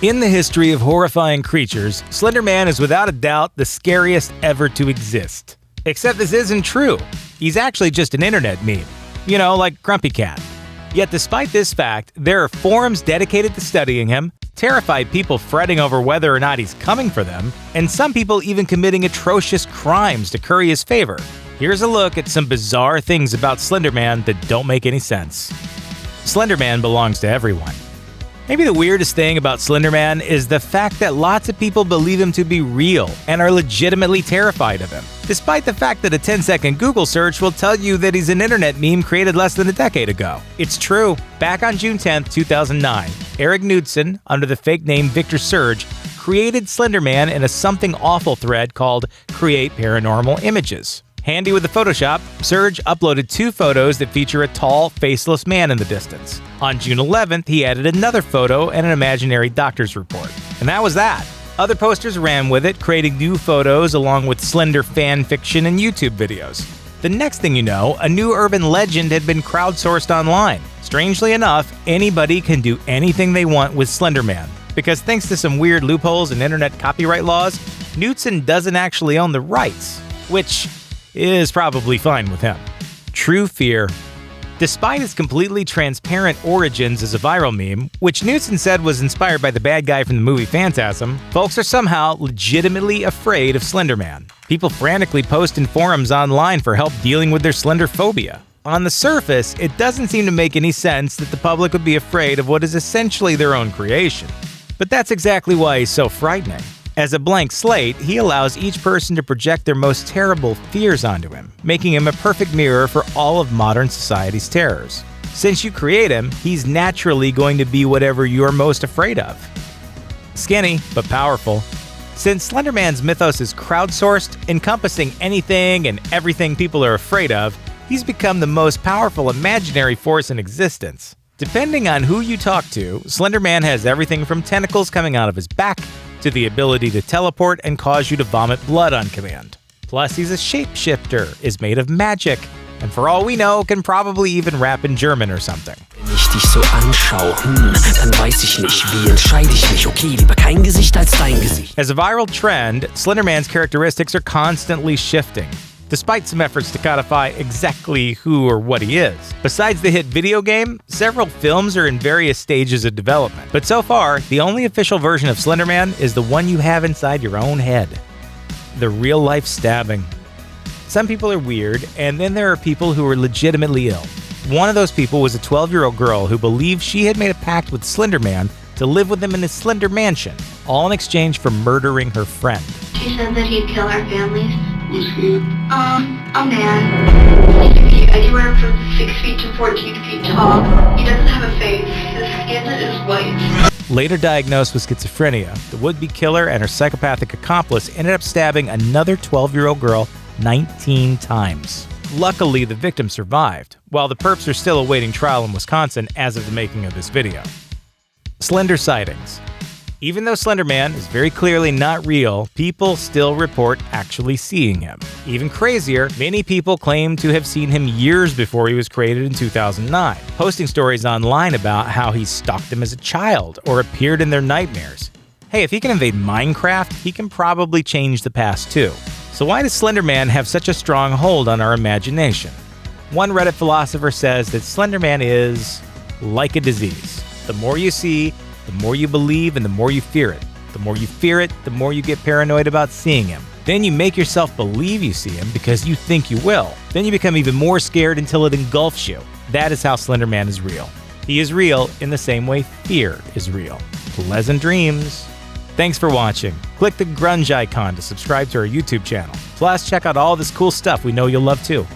In the history of horrifying creatures, Slender Man is without a doubt the scariest ever to exist. Except this isn't true. He's actually just an internet meme. You know, like Grumpy Cat. Yet despite this fact, there are forums dedicated to studying him, terrified people fretting over whether or not he's coming for them, and some people even committing atrocious crimes to curry his favor. Here's a look at some bizarre things about Slender Man that don't make any sense. Slender Man belongs to everyone. Maybe the weirdest thing about Slender Man is the fact that lots of people believe him to be real and are legitimately terrified of him, despite the fact that a 10-second Google search will tell you that he's an internet meme created less than a decade ago. It's true. Back on June 10, 2009, Eric Knudsen, under the fake name Victor Surge, created Slender Man in a something awful thread called Create Paranormal Images. Handy with the Photoshop, Surge uploaded 2 photos that feature a tall, faceless man in the distance. On June 11th, he added another photo and an imaginary doctor's report. And that was that. Other posters ran with it, creating new photos along with Slender fan fiction and YouTube videos. The next thing you know, a new urban legend had been crowdsourced online. Strangely enough, anybody can do anything they want with Slender Man, because thanks to some weird loopholes in internet copyright laws, Knudsen doesn't actually own the rights, which is probably fine with him. True fear. Despite its completely transparent origins as a viral meme, which Knudsen said was inspired by the bad guy from the movie Phantasm, folks are somehow legitimately afraid of Slender Man. People frantically post in forums online for help dealing with their slender phobia. On the surface, it doesn't seem to make any sense that the public would be afraid of what is essentially their own creation. But that's exactly why he's so frightening. As a blank slate, he allows each person to project their most terrible fears onto him, making him a perfect mirror for all of modern society's terrors. Since you create him, he's naturally going to be whatever you're most afraid of. Skinny, but powerful. Since Slender Man's mythos is crowdsourced, encompassing anything and everything people are afraid of, he's become the most powerful imaginary force in existence. Depending on who you talk to, Slender Man has everything from tentacles coming out of his back to the ability to teleport and cause you to vomit blood on command. Plus, he's a shapeshifter, is made of magic, and for all we know, can probably even rap in German or something. Wenn ich dich so anschaue, dann weiß ich nicht, wie entscheide ich mich. Okay, lieber kein Gesicht als dein Gesicht. As a viral trend, Slender Man's characteristics are constantly shifting, despite some efforts to codify exactly who or what he is. Besides the hit video game, several films are in various stages of development. But so far, the only official version of Slender Man is the one you have inside your own head. The real-life stabbing. Some people are weird, and then there are people who are legitimately ill. One of those people was a 12-year-old girl who believed she had made a pact with Slender Man to live with him in his Slender Mansion, all in exchange for murdering her friend. She said that he'd kill our families. Who's he? A man. He can be anywhere from 6 feet to 14 feet tall. He doesn't have a face. His skin is white. Later diagnosed with schizophrenia, the would-be killer and her psychopathic accomplice ended up stabbing another 12-year-old girl 19 times. Luckily, the victim survived, while the perps are still awaiting trial in Wisconsin as of the making of this video. Slender sightings. Even though Slender Man is very clearly not real, people still report actually seeing him. Even crazier, many people claim to have seen him years before he was created in 2009, posting stories online about how he stalked them as a child or appeared in their nightmares. Hey, if he can invade Minecraft, he can probably change the past too. So why does Slender Man have such a strong hold on our imagination? One Reddit philosopher says that Slender Man is like a disease. The more you see, the more you believe, and the more you fear it. The more you fear it, the more you get paranoid about seeing him. Then you make yourself believe you see him because you think you will. Then you become even more scared until it engulfs you. That is how Slender Man is real. He is real in the same way fear is real. Pleasant dreams. Thanks for watching. Click the grunge icon to subscribe to our YouTube channel. Plus, check out all this cool stuff we know you'll love too.